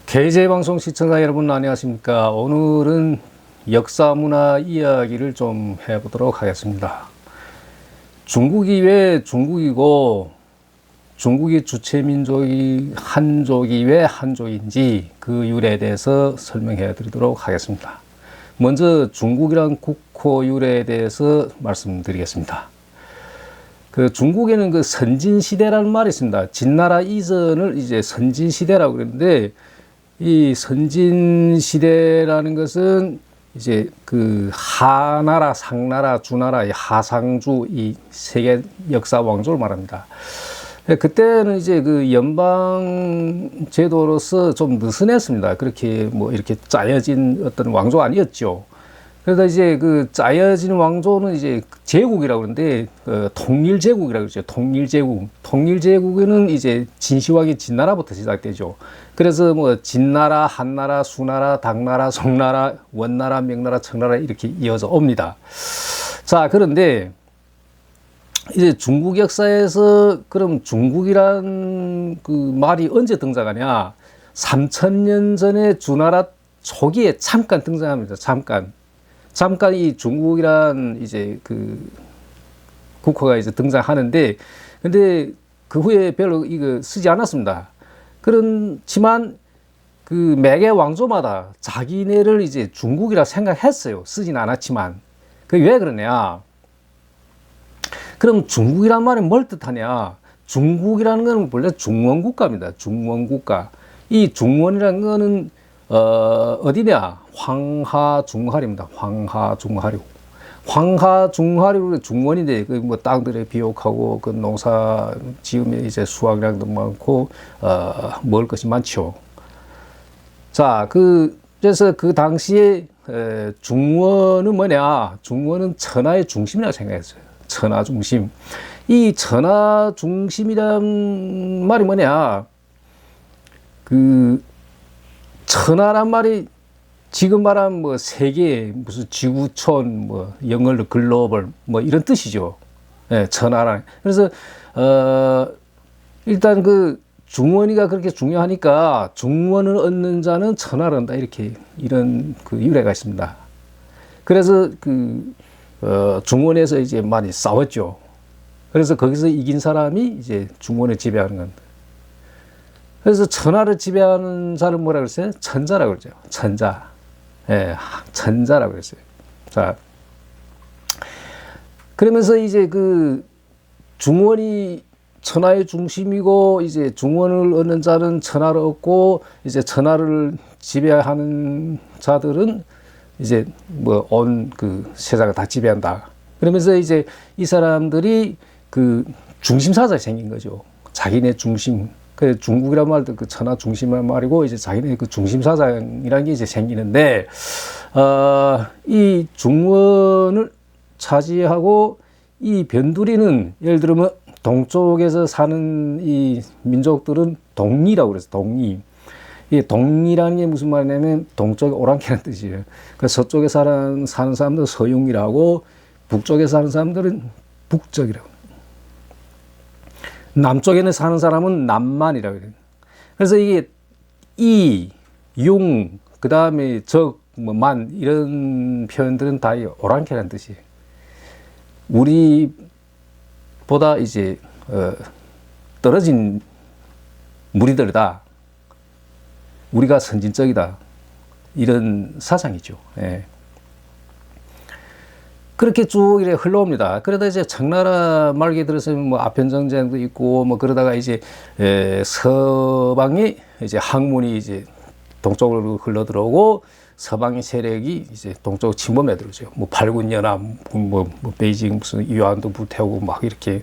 KJ방송 시청자 여러분 안녕하십니까. 오늘은 역사문화 이야기를 좀 해보도록 하겠습니다. 중국이 왜 중국이고 중국의 주체민족이 한족이 왜 한족인지 그 유래에 대해서 설명해 드리도록 하겠습니다. 먼저 중국이란 국호 유래에 대해서 말씀드리겠습니다. 그 중국에는 그 선진시대라는 말이 있습니다. 진나라 이전을 이제 선진시대라고 그러는데, 이 선진시대라는 것은 이제 그 하나라, 상나라, 주나라, 이 하상주 이 세계 역사 왕조를 말합니다. 그때는 이제 그 연방 제도로서 좀 느슨했습니다. 그렇게 뭐 이렇게 짜여진 어떤 왕조 아니었죠. 그래서 이제 그 짜여진 왕조는 이제 제국이라고 그러는데, 통일제국이라고 그러죠. 통일제국. 통일제국에는 이제 진시황이 진나라부터 시작되죠. 그래서 뭐 진나라, 한나라, 수나라, 당나라, 송나라, 원나라, 명나라, 청나라 이렇게 이어져 옵니다. 자, 그런데 이제 중국 역사에서 그럼 중국이란 그 말이 언제 등장하냐? 3000년 전에 주나라 초기에 잠깐 등장합니다. 잠깐 이 중국이란 이제 그 국호가 이제 등장하는데, 근데 그 후에 별로 이거 쓰지 않았습니다. 그렇지만 그 매개 왕조마다 자기네를 이제 중국이라 생각했어요. 쓰진 않았지만. 그 왜 그러냐? 그럼 중국이란 말이 뭘 뜻하냐? 중국이라는 건 원래 중원국가입니다. 중원국가. 이 중원이라는 거는 어디냐? 황하중하리입니다. 황하중하리. 황하중하리로 중원인데, 그 뭐 땅들에 비옥하고 그 농사 지으면 이제 수확량도 많고 먹을 것이 많죠. 자, 그래서 그 당시에 중원은 뭐냐? 중원은 천하의 중심이라고 생각했어요. 천하 중심. 이 천하 중심이란 말이 뭐냐? 그 천하란 말이 지금 말하면 뭐 세계, 무슨 지구촌, 뭐 영어로 글로벌, 뭐 이런 뜻이죠. 예, 천하란. 그래서 일단 그 중원이가 그렇게 중요하니까 중원을 얻는 자는 천하를 얻는다, 이렇게 이런 그 유래가 있습니다. 그래서 그 중원에서 이제 많이 싸웠죠. 그래서 거기서 이긴 사람이 이제 중원을 지배하는 겁니다. 그래서 천하를 지배하는 자를 뭐라 그랬어요? 천자라고 그러죠. 천자. 예, 천자라고 그랬어요. 자, 그러면서 이제 그 중원이 천하의 중심이고, 이제 중원을 얻는 자는 천하를 얻고, 이제 천하를 지배하는 자들은 이제 뭐 온 그 세상을 다 지배한다. 그러면서 이제 이 사람들이 그 중심사자가 생긴 거죠. 자기네 중심. 그 중국이란 말도 그 천하 중심이란 말이고, 이제 자기네 그 중심사장이라는 게 이제 생기는데, 이 중원을 차지하고, 이 변두리는 예를 들면 동쪽에서 사는 이 민족들은 동리라고 그래서 동리. 이 동리라는 게 무슨 말이냐면 동쪽에 오랑캐라는 뜻이에요. 그 서쪽에 사는 사람들은 서용이라고, 북쪽에 사는 사람들은 북적이라고. 남쪽에는 사는 사람은 남만이라고 해요. 그래서 이게 이, 용, 그 다음에 적, 뭐 만, 이런 표현들은 다 오랑캐라는 뜻이에요. 우리보다 이제 떨어진 무리들이다. 우리가 선진적이다. 이런 사상이죠. 예. 그렇게 쭉 이렇게 흘러옵니다. 그러다 이제 청나라 말기에 들어서면 뭐 아편전쟁도 있고, 뭐 그러다가 이제 서방이 이제 학문이 이제 동쪽으로 흘러 들어오고, 서방의 세력이 이제 동쪽 침범해 들어오죠. 뭐 팔군연합, 뭐 베이징 무슨 위안도 불태우고 막 이렇게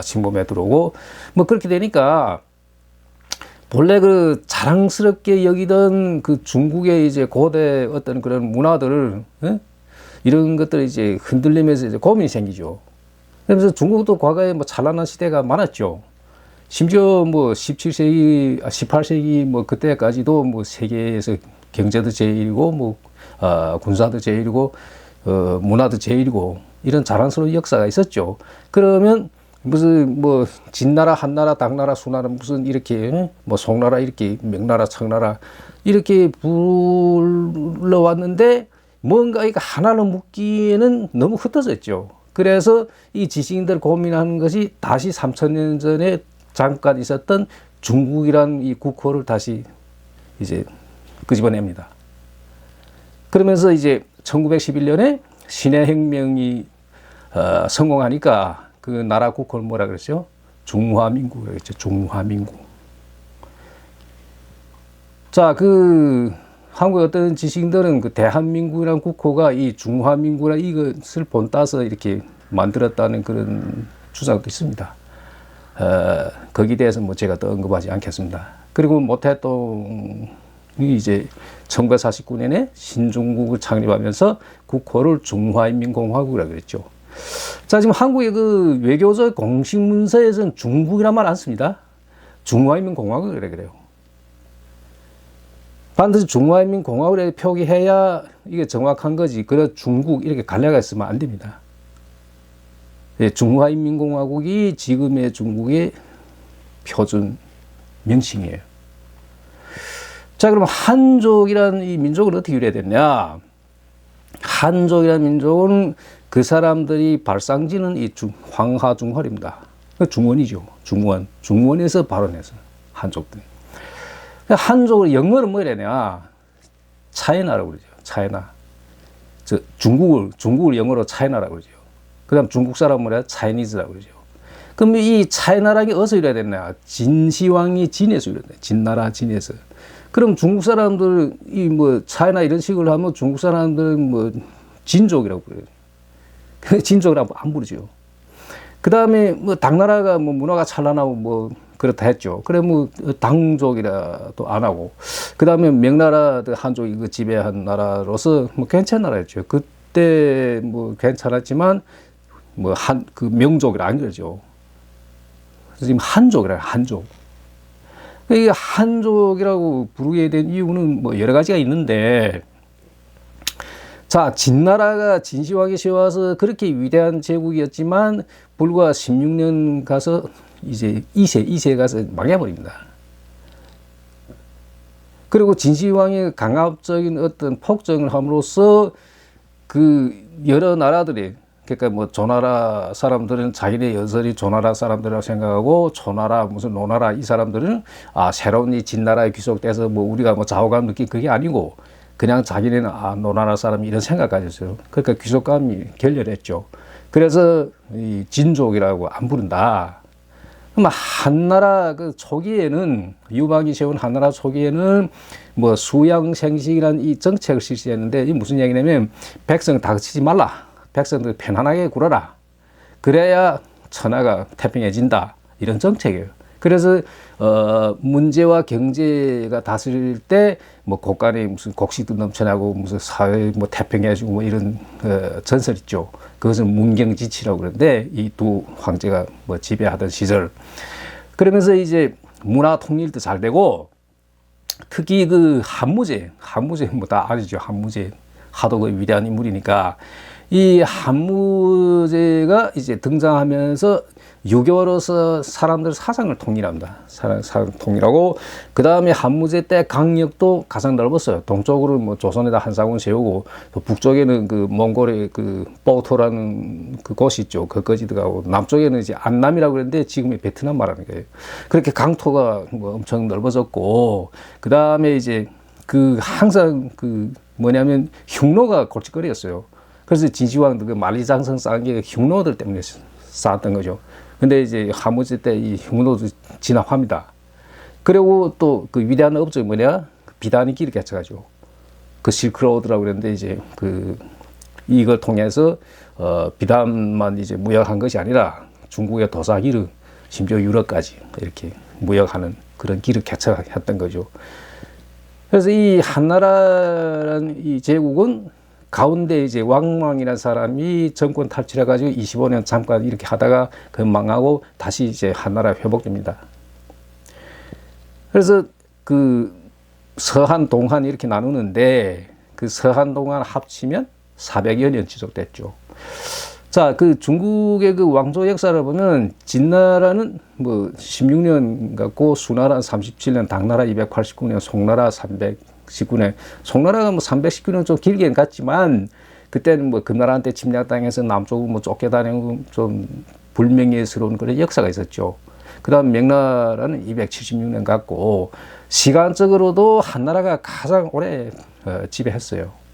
침범해 들어오고, 뭐 그렇게 되니까 본래 그 자랑스럽게 여기던 그 중국의 이제 고대 어떤 그런 문화들을, 이런 것들이 이제 흔들리면서 이제 고민이 생기죠. 그래서 중국도 과거에 뭐 찬란한 시대가 많았죠. 심지어 뭐 17세기, 18세기 뭐 그때까지도 뭐 세계에서 경제도 제일이고, 뭐, 군사도 제일이고, 문화도 제일이고, 이런 자랑스러운 역사가 있었죠. 그러면 무슨 뭐 진나라, 한나라, 당나라, 수나라 무슨 이렇게 뭐 송나라 이렇게 명나라, 청나라 이렇게 불러왔는데 뭔가 이거 하나로 묶기에는 너무 흩어졌죠. 그래서 이 지식인들 고민하는 것이 다시 3000년 전에 잠깐 있었던 중국이라는 이 국호를 다시 이제 끄집어냅니다. 그러면서 이제 1911년에 신해혁명이 성공하니까 그 나라 국호를 뭐라 그랬죠? 중화민국이라고 했죠. 중화민국. 자, 그 한국의 어떤 지식인들은 그 대한민국이라는 국호가 이 중화민국이라는 이것을 본따서 이렇게 만들었다는 그런 주장도 있습니다. 거기에 대해서 뭐 제가 또 언급하지 않겠습니다. 그리고 모태똥이 이제 1949년에 신중국을 창립하면서 국호를 중화인민공화국이라고 그랬죠. 자, 지금 한국의 그 외교적 공식 문서에서는 중국이란 말 안 씁니다. 중화인민공화국이라고 그래요. 반드시 중화인민공화국에 표기해야 이게 정확한 거지. 그래 중국 이렇게 갈래가 있으면 안 됩니다. 예, 중화인민공화국이 지금의 중국의 표준 명칭이에요. 자, 그럼 한족이라는 이 민족을 어떻게 유래해야 되냐? 한족이라는 민족은 그 사람들이 발상지는 이 황하중헐입니다. 중원이죠. 중원. 중원에서 발원해서 한족들. 한족을 영어로 뭐라 해야 되냐? 차이나라고 그러죠. 차이나. 중국을 영어로 차이나라고 그러죠. 그 다음 중국 사람은 뭐라 해야 차이니즈라고 그러죠. 그럼 이 차이나라는 게 어디서 유래가 됐냐? 진시황이 진에서 유래됐다. 진나라 진에서. 그럼 중국 사람들, 이 뭐 차이나 이런 식으로 하면 중국 사람들은 뭐 진족이라고 그래요. 진족이라고 안 부르죠. 그 다음에 뭐 당나라가 뭐 문화가 찬란하고 뭐 그렇다 했죠. 그래 뭐 당족이라도 안 하고. 그 다음에 명나라 한족이 그 지배한 나라로서 뭐 괜찮은 나라였죠. 그때 뭐 괜찮았지만 뭐 그 명족이라 안 그러죠. 그래서 지금 한족이라 한족. 이 한족이라고 부르게 된 이유는 뭐 여러 가지가 있는데, 자, 진나라가 진시황이 세워서 그렇게 위대한 제국이었지만 불과 16년 가서 이제 2세 가서 망해버립니다. 그리고 진시황이 강압적인 어떤 폭정을 함으로써 그 여러 나라들이, 그러니까 뭐 조나라 사람들은 자기네 여설이 조나라 사람들이라고 생각하고, 조나라 무슨 노나라 이 사람들은 새로운 이 진나라에 귀속돼서 뭐 우리가 뭐 좌우감 느낀 그게 아니고 그냥 자기네는 노나라 사람이 이런 생각까지 했어요. 그러니까 귀속감이 결렬했죠. 그래서 이 진족이라고 안 부른다. 그럼 한나라 그 초기에는, 유방이 세운 한나라 초기에는 뭐 수양생식이라는 이 정책을 실시했는데, 이 무슨 얘기냐면 백성 다그치지 말라. 백성들 편안하게 굴어라. 그래야 천하가 태평해진다. 이런 정책이에요. 그래서 문제와 경제가 다스릴 때 뭐 곳간에 무슨 곡식도 넘쳐나고 무슨 사회 뭐 태평해지고 뭐 이런 전설 있죠. 그것은 문경지치라고 그러는데, 이 두 황제가 뭐 지배하던 시절. 그러면서 이제 문화 통일도 잘 되고, 특히 그 한무제 뭐 다 아시죠? 한무제 하도 그 위대한 인물이니까 이 한무제가 이제 등장하면서 유교로서 사람들 사상을 통일합니다. 사상 통일하고, 그 다음에 한무제 때 강력도 가장 넓었어요. 동쪽으로 뭐 조선에다 한사군 세우고, 또 북쪽에는 그 몽골의 그 보토라는 그 곳이 있죠. 그까지 들어가고, 남쪽에는 이제 안남이라고 그랬는데 지금의 베트남 말하는 거예요. 그렇게 강토가 뭐 엄청 넓어졌고, 그 다음에 이제 그 항상 그 뭐냐면 흉노가 골칫거리였어요. 그래서 진시황도 그 만리장성 쌓은 게 흉노들 때문에 쌓았던 거죠. 근데 이제 한무제 때 이 흉노도 진압합니다. 그리고 또 그 위대한 업적이 뭐냐? 비단이 길을 개척하죠. 그 실크로드라고 그랬는데, 이제 그 이걸 통해서 비단만 이제 무역한 것이 아니라 중국의 도자기를, 심지어 유럽까지 이렇게 무역하는 그런 길을 개척했던 거죠. 그래서 이 한나라라는 이 제국은 가운데 이제 왕망이라는 사람이 정권 탈취해가지고 25년 잠깐 이렇게 하다가 그 망하고 다시 이제 한나라 회복됩니다. 그래서 그 서한, 동한 이렇게 나누는데, 그 서한, 동한 합치면 400여 년 지속됐죠. 자, 그 중국의 그 왕조 역사를 보면 진나라는 뭐 16년 같고 수나라 37년, 당나라 289년, 송나라 319년. 송나라가 뭐 319년 좀 길게는 갔지만 그때는 뭐 금나라한테 침략당해서 남쪽으로 뭐 쫓겨다니고 좀 불명예스러운 그런 역사가 있었죠. 그다음 명나라는 276년 갔고 시간적으로도 한나라가 가장 오래 지배했어요.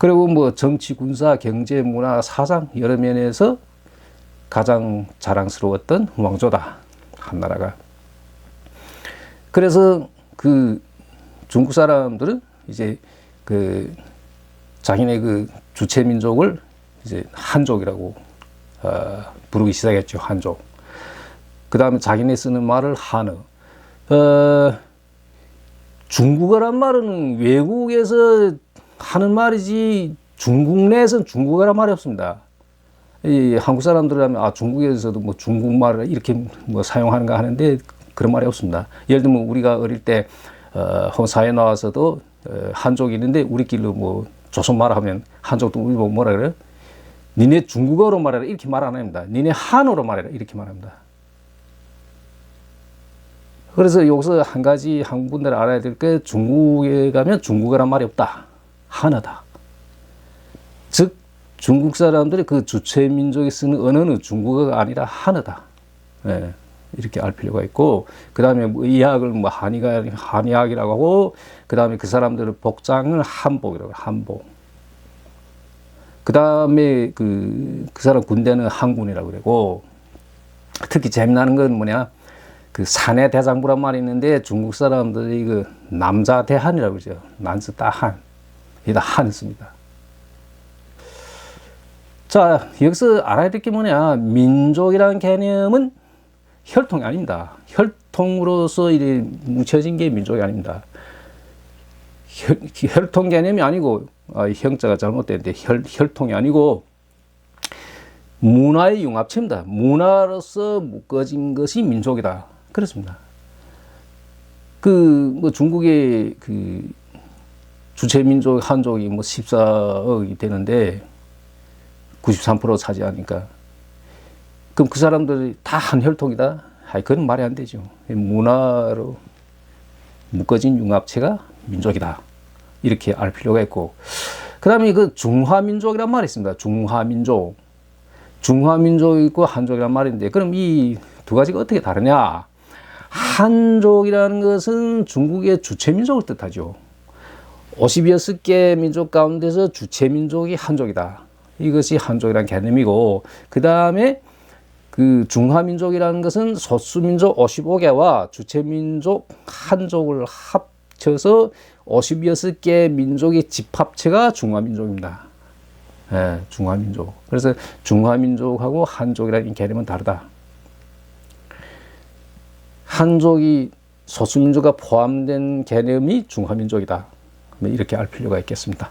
그리고 뭐 정치, 군사, 경제, 문화, 사상 여러 면에서 가장 자랑스러웠던 왕조다, 한나라가. 그래서 그 중국 사람들은 이제 그 자기네 그 주체 민족을 이제 한족이라고 부르기 시작했죠. 한족. 그 다음에 자기네 쓰는 말을 한어. 중국어란 말은 외국에서 하는 말이지 중국 내에서는 중국어란 말이 없습니다. 이 한국 사람들이라면 아 중국에서도 뭐 중국말을 이렇게 뭐 사용하는가 하는데 그런 말이 없습니다. 예를 들면 우리가 어릴 때 사회 나와서도 한족이 있는데 우리끼리 뭐 조선말 하면 한족도 우리 보고 뭐라 그래요? 니네 중국어로 말해라 이렇게 말 안 합니다. 니네 한어로 말해라 이렇게 말합니다. 그래서 여기서 한 가지 한국 분들 알아야 될 게 중국에 가면 중국어란 말이 없다. 한어다. 즉 중국 사람들이 그 주체 민족이 쓰는 언어는 중국어가 아니라 한어다. 예, 이렇게 알 필요가 있고 그 다음에 뭐 의학을 뭐 한의학이라고 하고 그 다음에 그 사람들의 복장을 한복이라고 해요. 한복. 그 다음에 그 사람 군대는 한군이라고 그러고 특히 재미나는 건 뭐냐 그 사내 대장부란 말이 있는데 중국 사람들이 그 남자 대한이라고 그러죠. 난스 따한. 이다 한 씁니다. 자, 여기서 알아야 될 게 뭐냐. 민족이라는 개념은 혈통이 아닙니다. 혈통으로서 이래 뭉쳐진 게 민족이 아닙니다. 혈통 개념이 아니고, 형자가 잘못됐는데, 혈통이 아니고, 문화의 융합체입니다. 문화로서 묶어진 것이 민족이다. 그렇습니다. 뭐 중국의 주체 민족 한족이 뭐 14억이 되는데 93% 차지하니까 그럼 그 사람들이 다 한 혈통이다? 그건 말이 안 되죠. 문화로 묶어진 융합체가 민족이다. 이렇게 알 필요가 있고 그 다음에 그 중화민족이란 말이 있습니다. 중화민족. 중화민족이 있고 한족이란 말인데 그럼 이 두 가지가 어떻게 다르냐? 한족이라는 것은 중국의 주체민족을 뜻하죠. 56개 민족 가운데서 주체민족이 한족이다. 이것이 한족이라는 개념이고 그 다음에 그 중화민족이라는 것은 소수민족 55개와 주체민족 한족을 합쳐서 56개 민족의 집합체가 중화민족입니다. 네, 중화민족. 그래서 중화민족하고 한족이라는 개념은 다르다. 한족이 소수민족과 포함된 개념이 중화민족이다. 이렇게 알 필요가 있겠습니다.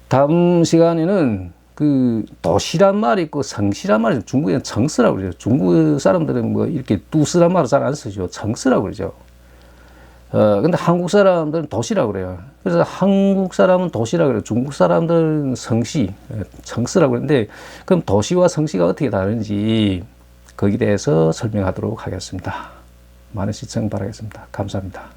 다음 시간에는 그 도시란 말이 있고 성시란 말이 중국에는 정스라고 그러죠. 중국 사람들은 뭐 이렇게 두스란 말을 잘 안 쓰죠. 정스라고 그러죠. 근데 한국 사람들은 도시라고 그래요. 그래서 한국 사람은 도시라고 그래요. 중국 사람들은 성시, 정스라고 그러는데 그럼 도시와 성시가 어떻게 다른지 거기에 대해서 설명하도록 하겠습니다. 많은 시청 바라겠습니다. 감사합니다.